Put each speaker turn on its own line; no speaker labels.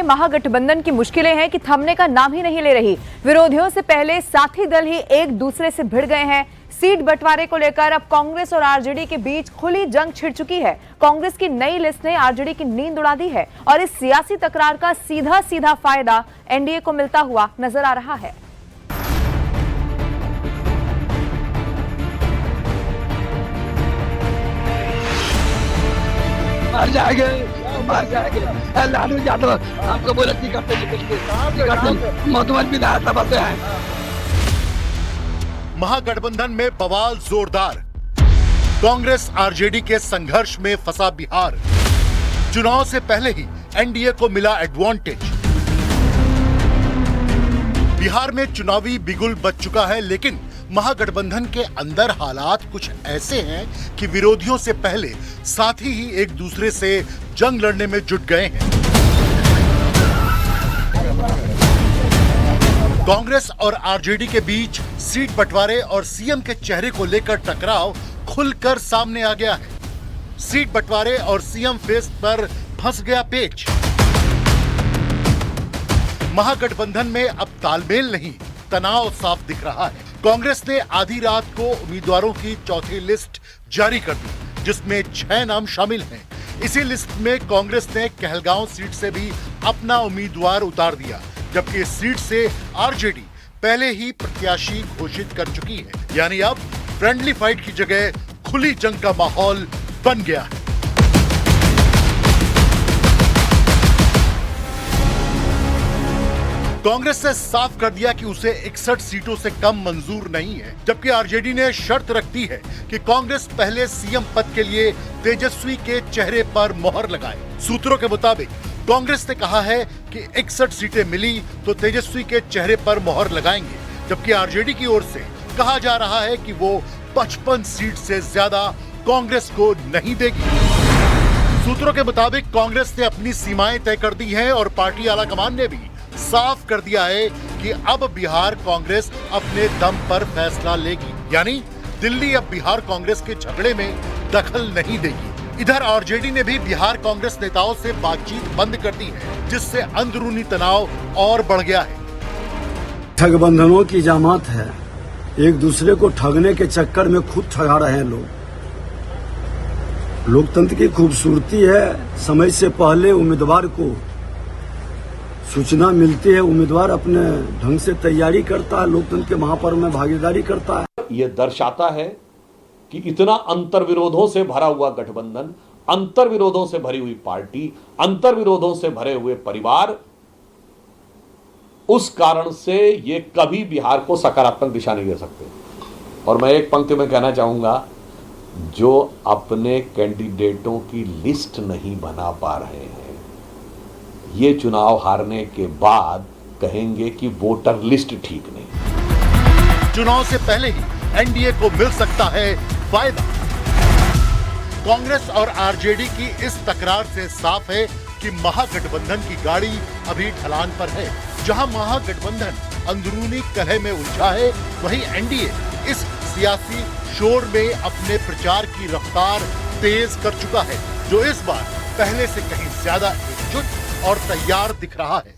महागठबंधन की मुश्किलें हैं कि थमने का नाम ही नहीं ले रही। विरोधियों से पहले साथी दल ही एक दूसरे से भिड़ गए हैं। सीट बंटवारे को लेकर अब कांग्रेस और आरजेडी के बीच खुली जंग छिड़ चुकी है। कांग्रेस की नई लिस्ट ने आरजेडी की नींद उड़ा दी है और इस सियासी तकरार का सीधा सीधा फायदा एनडीए को मिलता हुआ नजर आ रहा है।
मार जाएंगे। लालू यादव आपको बोला मोतवर विधानसभा से है।
महागठबंधन में बवाल जोरदार। कांग्रेस आरजेडी के संघर्ष में फंसा बिहार। चुनाव से पहले ही एनडीए को मिला एडवांटेज। बिहार में चुनावी बिगुल बज चुका है, लेकिन महागठबंधन के अंदर हालात कुछ ऐसे हैं कि विरोधियों से पहले साथी ही एक दूसरे से जंग लड़ने में जुट गए हैं। कांग्रेस और आरजेडी के बीच सीट बंटवारे और सीएम के चेहरे को लेकर टकराव खुलकर सामने आ गया है। सीट बंटवारे और सीएम फेस पर फंस गया पेच। महागठबंधन में अब तालमेल नहीं, तनाव साफ दिख रहा है। कांग्रेस ने आधी रात को उम्मीदवारों की चौथी लिस्ट जारी कर दी, जिसमें 6 नाम शामिल हैं। इसी लिस्ट में कांग्रेस ने कहलगांव सीट से भी अपना उम्मीदवार उतार दिया, जबकि इस सीट से आरजेडी पहले ही प्रत्याशी घोषित कर चुकी है। यानी अब फ्रेंडली फाइट की जगह खुली जंग का माहौल बन गया है। कांग्रेस ने साफ कर दिया कि उसे 61 सीटों से कम मंजूर नहीं है, जबकि आरजेडी ने शर्त रख दी है कि कांग्रेस पहले सीएम पद के लिए तेजस्वी के चेहरे पर मोहर लगाए। सूत्रों के मुताबिक कांग्रेस ने कहा है कि 61 सीटें मिली तो तेजस्वी के चेहरे पर मोहर लगाएंगे, जबकि आरजेडी की ओर से कहा जा रहा है कि वो 55 सीट से ज्यादा कांग्रेस को नहीं देगी। सूत्रों के मुताबिक कांग्रेस ने अपनी सीमाएं तय कर दी हैं और पार्टी आलाकमान ने भी साफ कर दिया है कि अब बिहार कांग्रेस अपने दम पर फैसला लेगी। यानी दिल्ली अब बिहार कांग्रेस के झगड़े में दखल नहीं देगी। इधर आरजेडी ने भी बिहार कांग्रेस नेताओं से बातचीत बंद कर दी है, जिससे अंदरूनी तनाव और बढ़ गया है।
ठगबंधनों की जामात है, एक दूसरे को ठगने के चक्कर में खुद ठगा रहे हैं लोग। लोकतंत्र की खूबसूरती है, समय से पहले उम्मीदवार को सूचना मिलती है, उम्मीदवार अपने ढंग से तैयारी करता है, लोकतंत्र के महापर्व में भागीदारी करता है।
ये दर्शाता है कि इतना अंतर्विरोधों से भरा हुआ गठबंधन, अंतर्विरोधों से भरी हुई पार्टी, अंतर्विरोधों से भरे हुए परिवार, उस कारण से ये कभी बिहार को सकारात्मक दिशा नहीं दे सकते। और मैं एक पंक्ति में कहना चाहूंगा, जो अपने कैंडिडेटों की लिस्ट नहीं बना पा रहे हैं, ये चुनाव हारने के बाद कहेंगे कि वोटर लिस्ट ठीक नहीं।
चुनाव से पहले ही एनडीए को मिल सकता है फायदा। कांग्रेस और आरजेडी की इस तकरार से साफ है कि महागठबंधन की गाड़ी अभी ढलान पर है। जहां महागठबंधन अंदरूनी कलह में उलझा है, वहीं एनडीए इस सियासी शोर में अपने प्रचार की रफ्तार तेज कर चुका है, जो इस बार पहले से कहीं ज्यादा एकजुट और तैयार दिख रहा है।